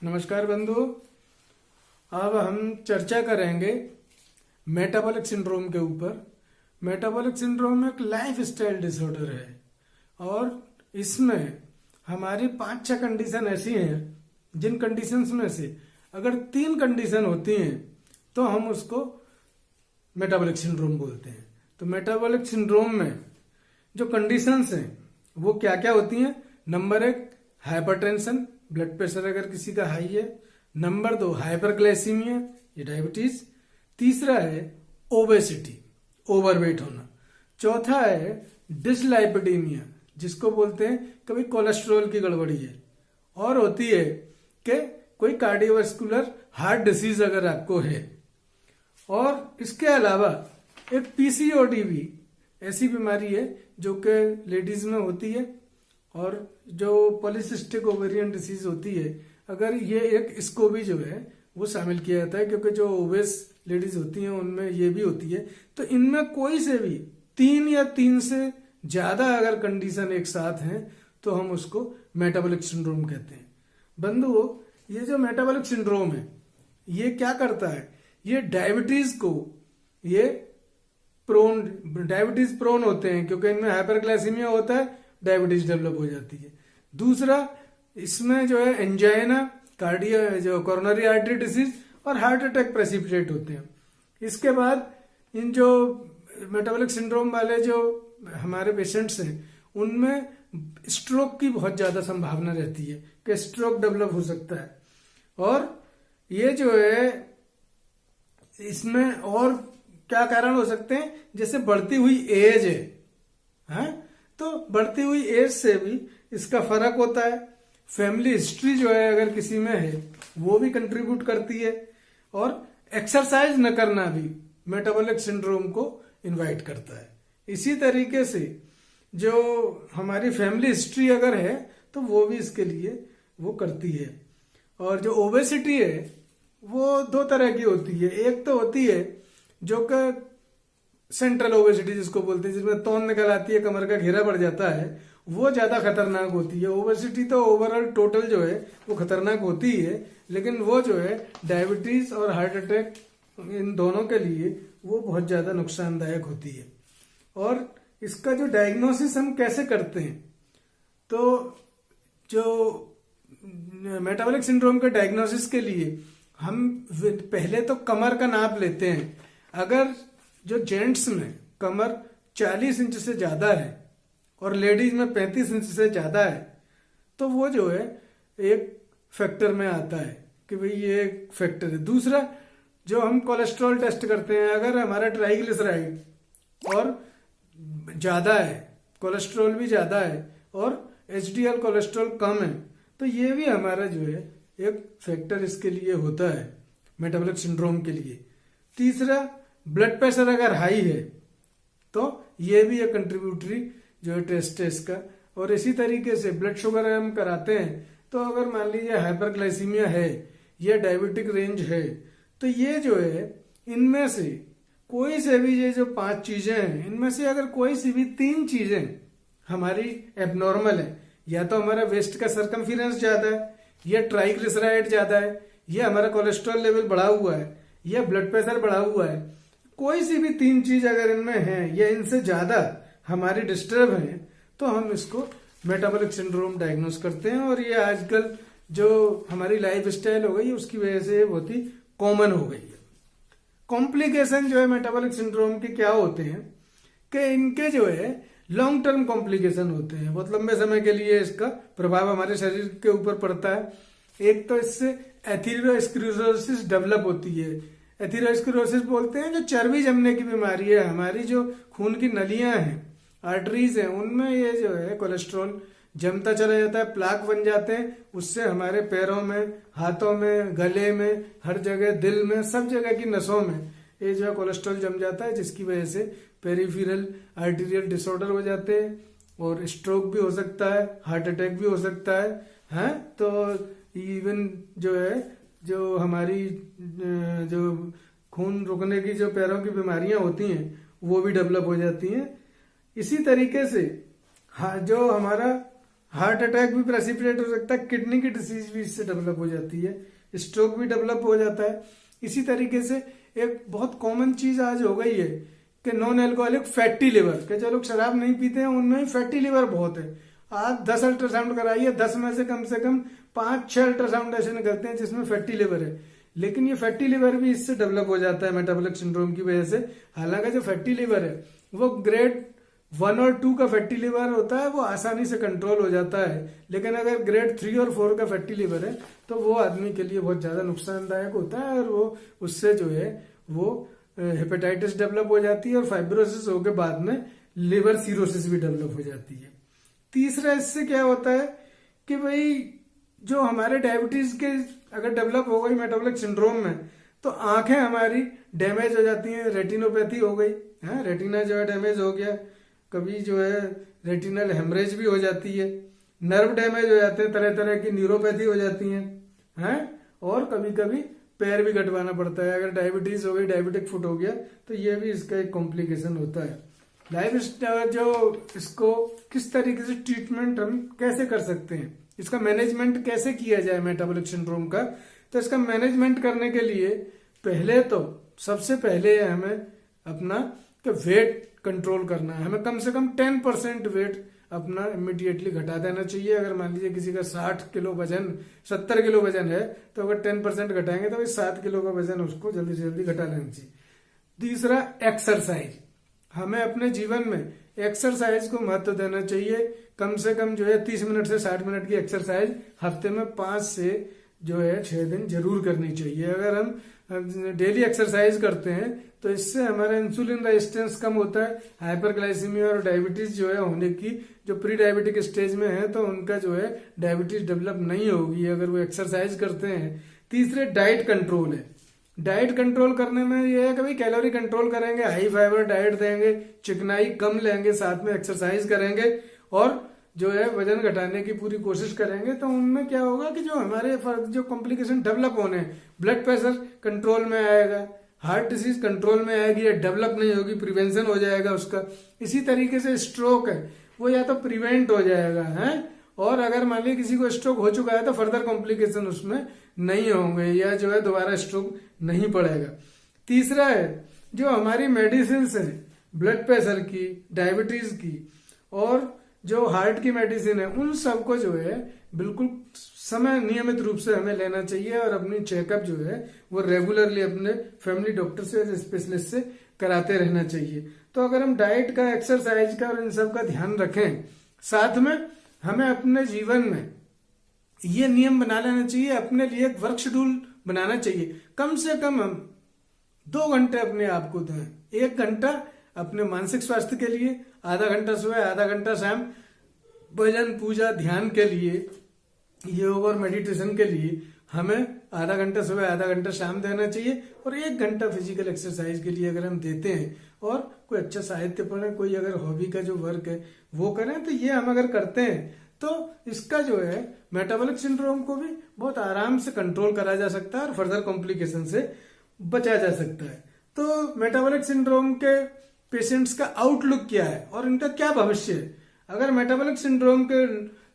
नमस्कार बंधु। अब हम चर्चा करेंगे मेटाबॉलिक सिंड्रोम के ऊपर। मेटाबॉलिक सिंड्रोम एक लाइफ स्टाइल डिसऑर्डर है और इसमें हमारी 5-6 कंडीशन ऐसी हैं जिन कंडीशंस में से अगर 3 कंडीशन होती हैं तो हम उसको मेटाबॉलिक सिंड्रोम बोलते हैं। तो मेटाबॉलिक सिंड्रोम में जो कंडीशंस हैं वो क्या क्या होती हैं? नंबर 1 हाइपरटेंशन, ब्लड प्रेशर अगर किसी का हाई है। नंबर 2 हाइपरग्लाइसीमिया, ये डायबिटीज। तीसरा है ओबेसिटी, ओवरवेट होना। चौथा है डिसलाइपिडीमिया, जिसको बोलते हैं कभी कोलेस्ट्रॉल की गड़बड़ी है। और होती है कि कोई कार्डियोवास्कुलर हार्ट डिसीज अगर आपको है। और इसके अलावा एक पीसीओडी भी ऐसी बीमारी है जो कि लेडीज में होती है और जो पॉलिसिस्टिक ओवेरियन डिसीज होती है, अगर ये एक इसको भी जो है वो शामिल किया जाता है, क्योंकि जो ओबेस लेडीज होती हैं उनमें ये भी होती है। तो इनमें कोई से भी 3 या 3 से ज्यादा अगर कंडीशन एक साथ हैं तो हम उसको मेटाबॉलिक सिंड्रोम कहते हैं। बंधुओं, ये जो मेटाबॉलिक सिंड्रोम है ये क्या करता है? ये डायबिटीज को डायबिटीज प्रोन होते हैं, क्योंकि इनमें हाइपरग्लाइसीमिया होता है, डायबिटीज डेवलप हो जाती है। दूसरा, इसमें जो है एंजाइना, जो कोरोनरी आर्टरी डिसीज और हार्ट अटैक प्रेसिपिटेट होते हैं। इसके बाद इन जो मेटाबॉलिक सिंड्रोम वाले जो हमारे पेशेंट्स हैं उनमें स्ट्रोक की बहुत ज्यादा संभावना रहती है कि स्ट्रोक डेवलप हो सकता है। और ये जो है इसमें और क्या कारण हो सकते हैं? जैसे बढ़ती हुई एज है, तो बढ़ती हुई एज से भी इसका फर्क होता है। फैमिली हिस्ट्री जो है अगर किसी में है वो भी कंट्रीब्यूट करती है। और एक्सरसाइज न करना भी मेटाबॉलिक सिंड्रोम को इनवाइट करता है। इसी तरीके से जो हमारी फैमिली हिस्ट्री अगर है तो वो भी इसके लिए वो करती है। और जो ओबेसिटी है वो 2 तरह की होती है। एक तो होती है जो कि सेंट्रल ओबेसिटी जिसको बोलते हैं, जिसमें तौन निकल आती है, कमर का घेरा बढ़ जाता है, वो ज्यादा खतरनाक होती है। ओबेसिटी तो ओवरऑल टोटल जो है वो खतरनाक होती है, लेकिन वो जो है डायबिटीज और हार्ट अटैक इन दोनों के लिए वो बहुत ज्यादा नुकसानदायक होती है। और इसका जो डायग्नोसिस हम कैसे करते हैं, तो जो मेटाबॉलिक सिंड्रोम के डायग्नोसिस के लिए हम पहले तो कमर का नाप लेते हैं। अगर जो जेंट्स में कमर 40 इंच से ज्यादा है और लेडीज में 35 इंच से ज्यादा है तो वो जो है एक फैक्टर में आता है कि भाई ये एक फैक्टर है। दूसरा, जो हम कोलेस्ट्रॉल टेस्ट करते हैं, अगर हमारा ट्राइग्लिसराइड और ज्यादा है, कोलेस्ट्रॉल भी ज्यादा है और एचडीएल कोलेस्ट्रॉल कम है, तो ये भी हमारा जो है एक फैक्टर इसके लिए होता है मेटाबॉलिक सिंड्रोम के लिए। तीसरा, ब्लड प्रेशर अगर हाई है तो ये भी एक कंट्रीब्यूटरी जो है टेस्ट है इसका। और इसी तरीके से ब्लड शुगर हम कराते हैं, तो अगर मान लीजिए हाइपरग्लाइसीमिया है या डायबिटिक रेंज है, तो ये जो है इनमें से कोई से भी ये जो 5 चीजें हैं इनमें से अगर कोई सी भी 3 चीजें हमारी एबनॉर्मल है, या तो हमारा वेस्ट का सरकमफेरेंस ज्यादा है, या ट्राइग्लिसराइड ज्यादा है, या हमारा कोलेस्ट्रॉल लेवल बढ़ा हुआ है, या ब्लड प्रेशर बढ़ा हुआ है, कोई सी भी 3 चीज अगर इनमें है या इनसे ज्यादा हमारी डिस्टर्ब है, तो हम इसको मेटाबॉलिक सिंड्रोम डायग्नोस करते हैं। और ये आजकल जो हमारी लाइफ स्टाइल हो गई उसकी वजह से बहुत ही कॉमन हो गई है। कॉम्प्लिकेशन जो है मेटाबॉलिक सिंड्रोम के क्या होते हैं कि इनके जो है लॉन्ग टर्म कॉम्प्लिकेशन होते हैं, बहुत लंबे समय के लिए इसका प्रभाव हमारे शरीर के ऊपर पड़ता है। एक तो इससे एथेरोस्क्लेरोसिस डेवलप होती है। एथेरोस्क्लेरोसिस बोलते हैं जो चर्बी जमने की बीमारी है। हमारी जो खून की नलियां हैं, आर्टरीज हैं, उनमें ये जो है कोलेस्ट्रॉल जमता चला जाता है, प्लाक बन जाते हैं। उससे हमारे पैरों में, हाथों में, गले में, हर जगह, दिल में, सब जगह की नसों में ये जो है कोलेस्ट्रॉल जम जाता है, जिसकी वजह से पेरिफेरल आर्टीरियल डिसऑर्डर हो जाते हैं और स्ट्रोक भी हो सकता है, हार्ट अटैक भी हो सकता है। तो इवन जो है जो हमारी जो खून रुकने की जो पैरों की बीमारियां होती हैं वो भी डेवलप हो जाती हैं। इसी तरीके से जो हमारा हार्ट अटैक भी प्रेसिपिटेट हो सकता है, किडनी की डिसीज भी इससे डेवलप हो जाती है, स्ट्रोक भी डेवलप हो जाता है। इसी तरीके से एक बहुत कॉमन चीज आज हो गई है कि नॉन एल्कोहलिक फैटी लिवर, के जो लोग शराब नहीं पीते हैं उनमें ही फैटी लिवर बहुत है। आप 10 अल्ट्रासाउंड कराइए, 10 में से कम 5-6 अल्ट्रासाउंड ऐसे निकलते हैं जिसमें फैटी लिवर है। लेकिन ये फैटी लिवर भी इससे डेवलप हो जाता है मेटाबॉलिक सिंड्रोम की वजह से। हालांकि जो फैटी लिवर है वो ग्रेड 1 और 2 का फैटी लिवर होता है, वो आसानी से कंट्रोल हो जाता है। लेकिन अगर ग्रेड 3 और 4 का फैटी लिवर है तो वो आदमी के लिए बहुत ज्यादा नुकसानदायक होता है, और वो उससे जो है वो हेपेटाइटिस डेवलप हो जाती है, और फाइब्रोसिस होकर बाद में लिवर सीरोसिस भी डेवलप हो जाती है। तीसरा इससे क्या होता है कि भाई जो हमारे डायबिटीज के अगर डेवलप हो गई मेटाबॉलिक सिंड्रोम में, तो आंखें हमारी डैमेज हो जाती हैं, रेटिनोपैथी हो गई है, रेटिना जो है डैमेज हो गया, कभी जो है रेटिनल हेमरेज भी हो जाती है, नर्व डैमेज हो जाते हैं, तरह तरह की न्यूरोपैथी हो जाती हैं, और कभी कभी पैर भी कटवाना पड़ता है। अगर डायबिटीज हो गई, डायबिटिक फुट हो गया, तो ये भी इसका एक कॉम्प्लिकेशन होता है। लाइफ स्टाइल जो इसको किस तरीके से ट्रीटमेंट हम कैसे कर सकते हैं, इसका मैनेजमेंट कैसे किया जाए मेटाबॉलिक सिंड्रोम का, तो इसका मैनेजमेंट करने के लिए पहले तो सबसे पहले हमें अपना वेट कंट्रोल करना है। हमें कम से कम 10% वेट अपना इमीडिएटली घटा देना चाहिए। अगर मान लीजिए किसी का 60 किलो वजन, 70 किलो वजन है, तो अगर 10% घटाएंगे तो 7 किलो का वजन उसको जल्दी से जल्दी घटा लेना चाहिए। तीसरा, एक्सरसाइज। हमें अपने जीवन में एक्सरसाइज को महत्व देना चाहिए। कम से कम जो है 30 मिनट से 60 मिनट की एक्सरसाइज हफ्ते में 5 से जो है 6 दिन जरूर करनी चाहिए। अगर हम डेली एक्सरसाइज करते हैं तो इससे हमारा इंसुलिन रेजिस्टेंस कम होता है। हाइपरग्लाइसीमिया और डायबिटीज जो है होने की, जो प्री डायबिटिक स्टेज में है, तो उनका जो है डायबिटीज डेवलप नहीं होगी अगर वो एक्सरसाइज करते हैं। तीसरे, डाइट कंट्रोल है। डाइट कंट्रोल करने में ये है कि भाई कैलोरी कंट्रोल करेंगे, हाई फाइबर डाइट देंगे, चिकनाई कम लेंगे, साथ में एक्सरसाइज करेंगे, और जो है वजन घटाने की पूरी कोशिश करेंगे। तो उनमें क्या होगा कि जो हमारे जो कॉम्प्लिकेशन डेवलप होने हैं, ब्लड प्रेशर कंट्रोल में आएगा, हार्ट डिसीज कंट्रोल में आएगी, या डेवलप नहीं होगी, प्रिवेंशन हो जाएगा उसका। इसी तरीके से स्ट्रोक है वो या तो प्रिवेंट हो जाएगा है, और अगर मान लीजिए किसी को स्ट्रोक हो चुका है तो फर्दर कॉम्प्लिकेशन उसमें नहीं होंगे, या जो है दोबारा स्ट्रोक नहीं पड़ेगा। तीसरा है जो हमारी मेडिसिन है, ब्लड प्रेशर की, डायबिटीज की, और जो हार्ट की मेडिसिन है, उन सबको जो है बिल्कुल समय नियमित रूप से हमें लेना चाहिए, और अपनी चेकअप जो है वो रेगुलरली अपने फैमिली डॉक्टर से, स्पेशलिस्ट से कराते रहना चाहिए। तो अगर हम डाइट का, एक्सरसाइज का और इन सब का ध्यान रखें, साथ में हमें अपने जीवन में ये नियम बना लेना चाहिए, अपने लिए एक वर्क शेड्यूल बनाना चाहिए। कम से कम हम 2 घंटे अपने आप को दें, 1 घंटा अपने मानसिक स्वास्थ्य के लिए, आधा घंटा सुबह, आधा घंटा शाम भजन पूजा ध्यान के लिए, योग और मेडिटेशन के लिए हमें आधा घंटा सुबह, आधा घंटा शाम देना चाहिए, और 1 घंटा फिजिकल एक्सरसाइज के लिए अगर हम देते हैं, और कोई अच्छा साहित्य पढ़ें, कोई अगर हॉबी का जो वर्क है वो करें, तो ये हम अगर करते हैं तो इसका जो है मेटाबॉलिक सिंड्रोम को भी बहुत आराम से कंट्रोल करा जा सकता है, और फर्दर कॉम्प्लिकेशन से बचा जा सकता है। तो मेटाबॉलिक सिंड्रोम के पेशेंट्स का आउटलुक क्या है और इनका क्या भविष्य है? अगर मेटाबॉलिक सिंड्रोम के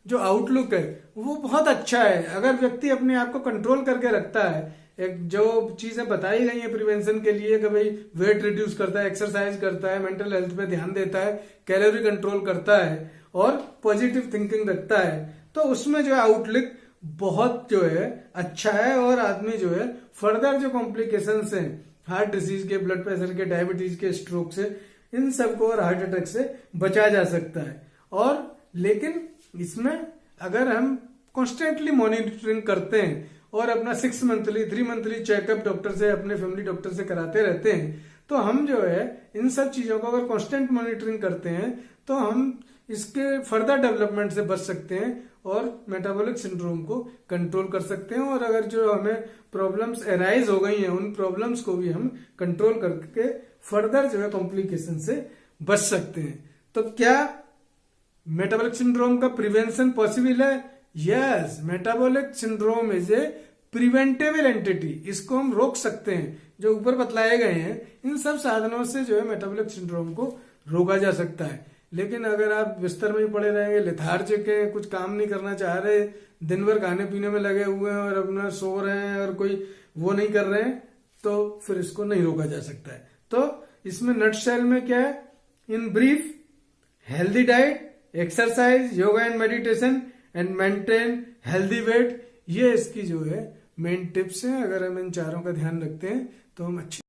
जो आउटलुक है वो बहुत अच्छा है, अगर व्यक्ति अपने आप को कंट्रोल करके रखता है, एक जो चीजें बताई गई हैं प्रिवेंशन के लिए कि भाई वेट रिड्यूस करता है, एक्सरसाइज करता है, मेंटल हेल्थ पे ध्यान देता है, कैलोरी कंट्रोल करता है, और पॉजिटिव थिंकिंग रखता है, तो उसमें जो है आउटलुक बहुत जो है अच्छा है, और आदमी जो है फर्दर जो कॉम्प्लिकेशंस हैं हार्ट डिसीज के, ब्लड प्रेशर के, डायबिटीज के, स्ट्रोक से, इन सबको और हार्ट अटैक से बचा जा सकता है। और लेकिन इसमें अगर हम कॉन्स्टेंटली मॉनिटरिंग करते हैं और अपना 6 मंथली 3 मंथली चेकअप डॉक्टर से, अपने फैमिली डॉक्टर से कराते रहते हैं, तो हम जो है इन सब चीजों को अगर कांस्टेंट मॉनिटरिंग करते हैं तो हम इसके फर्दर डेवलपमेंट से बच सकते हैं और मेटाबॉलिक सिंड्रोम को कंट्रोल कर सकते हैं। और अगर जो हमें प्रॉब्लम्स अराइज हो गई हैं उन प्रॉब्लम्स को भी हम कंट्रोल करके फर्दर जो है कॉम्प्लिकेशन से बच सकते हैं। तो क्या मेटाबॉलिक सिंड्रोम का प्रिवेंशन पॉसिबल है? Yes, metabolic syndrome is a preventable entity, इसको हम रोक सकते हैं। जो ऊपर बतलाए गए हैं इन सब साधनों से जो है मेटाबॉलिक सिंड्रोम को रोका जा सकता है। लेकिन अगर आप बिस्तर में ही पड़े रहेंगे, लेथार्जिक है, कुछ काम नहीं करना चाह रहे, दिन भर खाने पीने में लगे हुए हैं और अपना सो रहे हैं और कोई वो नहीं कर रहे हैं, तो फिर इसको नहीं रोका जा सकता है। तो इसमें नटशेल में क्या है, in brief, healthy diet, exercise, yoga and meditation and maintain healthy weight, ये इसकी जो है मेन टिप्स हैं। अगर हम इन चारों का ध्यान रखते हैं तो हम अच्छी